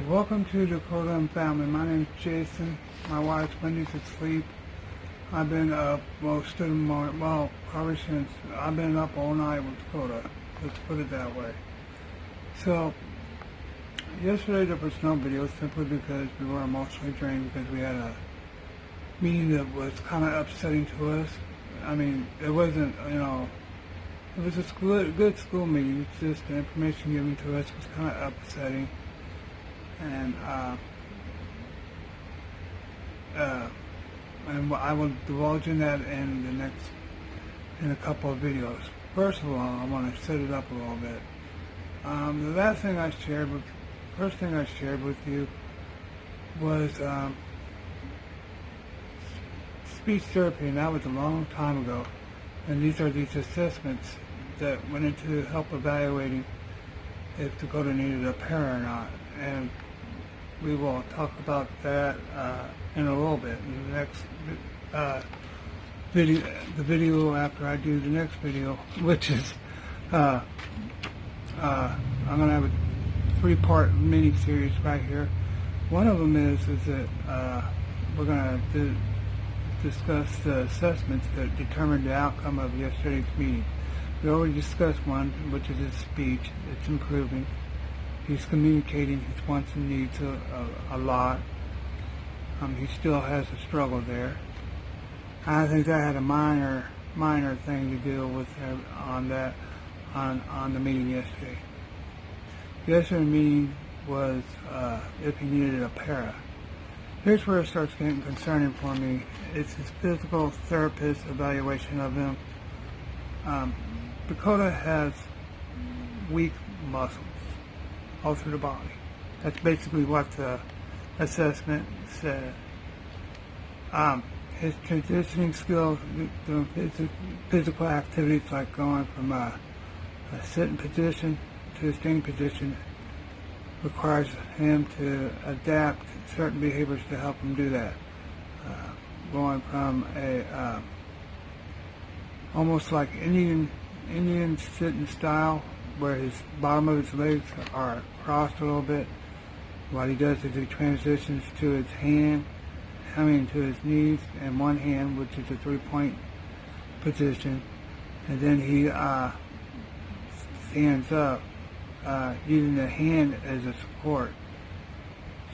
Welcome to Dakota and family. My name is Jason. My wife Wendy's asleep. I've been up most of the morning, probably since I've been up all night with Dakota. Let's put it that way. So, yesterday there was no video simply because we were emotionally drained because we had a meeting that was kind of upsetting to us. I mean, it wasn't, it was a good school meeting. It's just the information given to us was kind of upsetting. And I will divulge in that in a couple of videos. First of all, I want to set it up a little bit. The first thing I shared with you was speech therapy, and that was a long time ago. And these are these assessments that went into help evaluating if Dakota needed a parent or not. And we will talk about that in a little bit in the next video. The video after I do the next video, which is I'm going to have a 3-part mini-series right here. One of them is that we're going to discuss the assessments that determined the outcome of yesterday's meeting. We already discussed one, which is his speech. It's improving. He's communicating his wants and needs a lot. He still has a struggle there. I think that had a minor thing to deal with on the meeting yesterday. Yesterday's meeting was if he needed a para. Here's where it starts getting concerning for me. It's his physical therapist evaluation of him. Dakota has weak muscles all through the body. That's basically what the assessment said. His transitioning skills, doing physical activities like going from a sitting position to a standing position, requires him to adapt certain behaviors to help him do that. Going from a almost like Indian sitting style, where his bottom of his legs are crossed a little bit. What he does is he transitions to his knees and one hand, which is a 3-point position, and then he stands up using the hand as a support.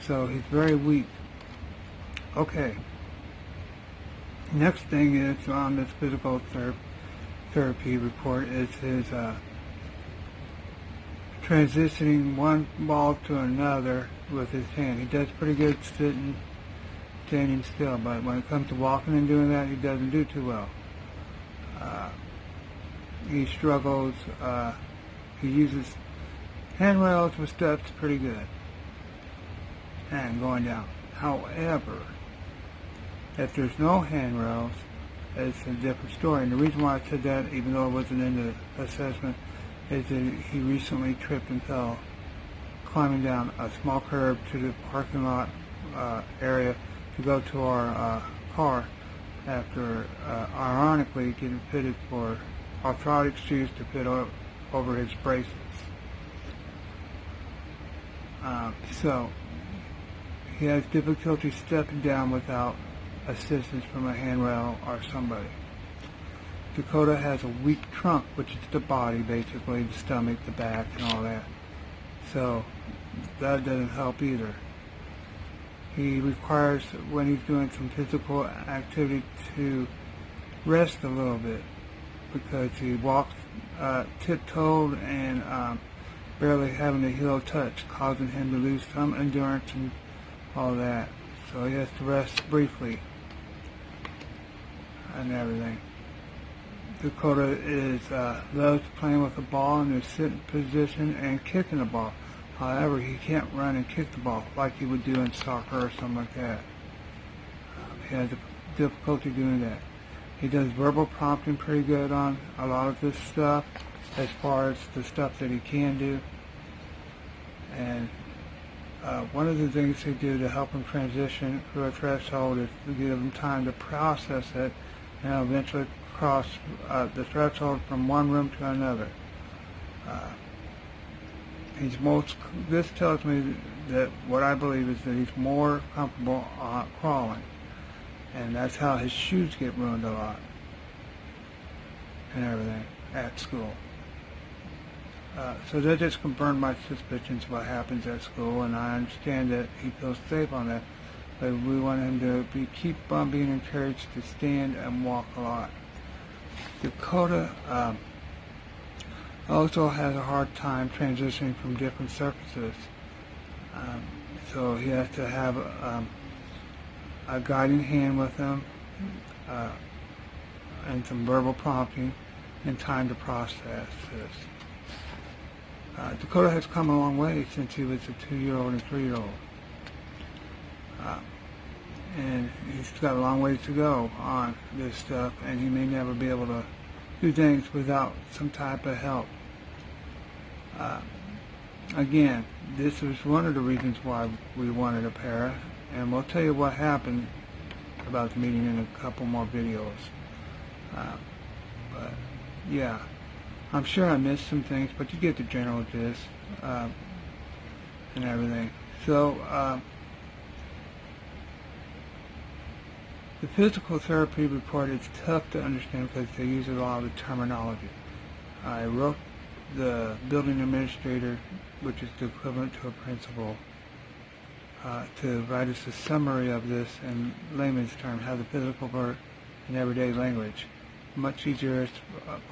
So he's very weak. Okay. Next thing is on this physical therapy report is his transitioning one ball to another with his hand. He does pretty good standing still, but when it comes to walking and doing that, he doesn't do too well. He struggles. He uses handrails with steps pretty good and going down. However, if there's no handrails, it's a different story. And the reason why I said that, even though it wasn't in the assessment, is that he recently tripped and fell climbing down a small curb to the parking lot area to go to our car after ironically getting fitted for orthotic shoes to fit over his braces. So he has difficulty stepping down without assistance from a handrail or somebody. Dakota has a weak trunk, which is the body, basically, the stomach, the back, and all that. So that doesn't help either. He requires, when he's doing some physical activity, to rest a little bit because he walks tiptoed and barely having the heel touch, causing him to lose some endurance and all that. So he has to rest briefly and everything. Dakota loves playing with the ball in his sitting position and kicking the ball. However, he can't run and kick the ball like he would do in soccer or something like that. He has difficulty doing that. He does verbal prompting pretty good on a lot of this stuff as far as the stuff that he can do. And one of the things they do to help him transition through a threshold is to give him time to process it and eventually cross the threshold from one room to another. This tells me that what I believe is that he's more comfortable crawling, and that's how his shoes get ruined a lot and everything at school. So that just confirmed my suspicions of what happens at school, and I understand that he feels safe on that, but we want him to keep on being encouraged to stand and walk a lot. Dakota also has a hard time transitioning from different surfaces, so he has to have a guiding hand with him, and some verbal prompting and time to process this. Dakota has come a long way since he was a 2-year-old and 3-year-old. And he's got a long ways to go on this stuff, and he may never be able to do things without some type of help. Again, this was one of the reasons why we wanted a para, and we'll tell you what happened about the meeting in a couple more videos. But yeah, I'm sure I missed some things, but you get the general gist and everything. So the physical therapy report is tough to understand because they use a lot of terminology. I wrote the building administrator, which is the equivalent to a principal, to write us a summary of this in layman's terms, how the physical work in everyday language. Much easier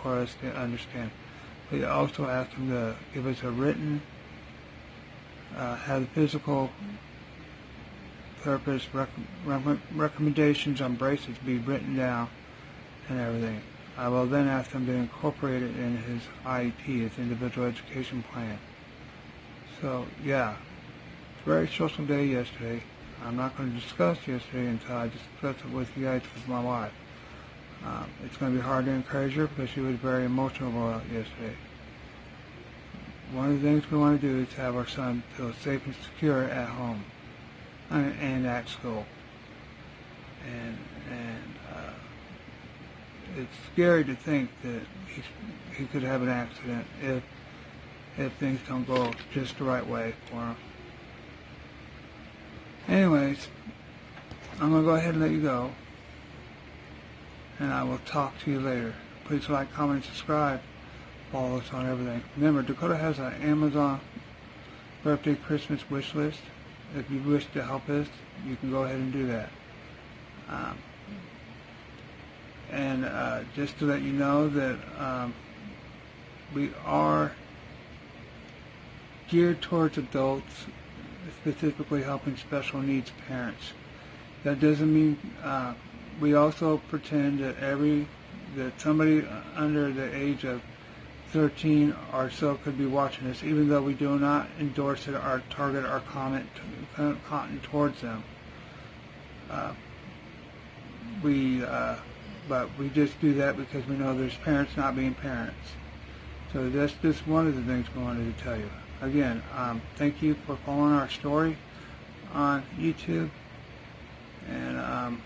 for us to understand. We also asked them to give us a written, have the physical therapist recommendations on braces be written down and everything. I will then ask them to incorporate it in his IEP, his individual education plan. So yeah, it's a very stressful day yesterday. I'm not going to discuss yesterday until I discuss it with you guys, with my wife. It's going to be hard to encourage her because she was very emotional about it yesterday. One of the things we want to do is have our son feel safe and secure at home and at school. And it's scary to think that he could have an accident if things don't go just the right way for him. Anyways, I'm going to go ahead and let you go, and I will talk to you later. Please like, comment, subscribe, follow us on everything. Remember, Dakota has an Amazon birthday Christmas wish list. If you wish to help us, you can go ahead and do that. Just to let you know that we are geared towards adults, specifically helping special needs parents. That doesn't mean we also pretend that somebody under the age of 13 or so could be watching us, even though we do not endorse it or target our content towards them. But we just do that because we know there's parents not being parents. So that's just one of the things we wanted to tell you. Again, thank you for following our story on YouTube, and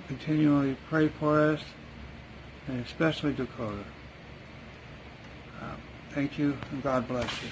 continually pray for us, and especially Dakota. Thank you, and God bless you.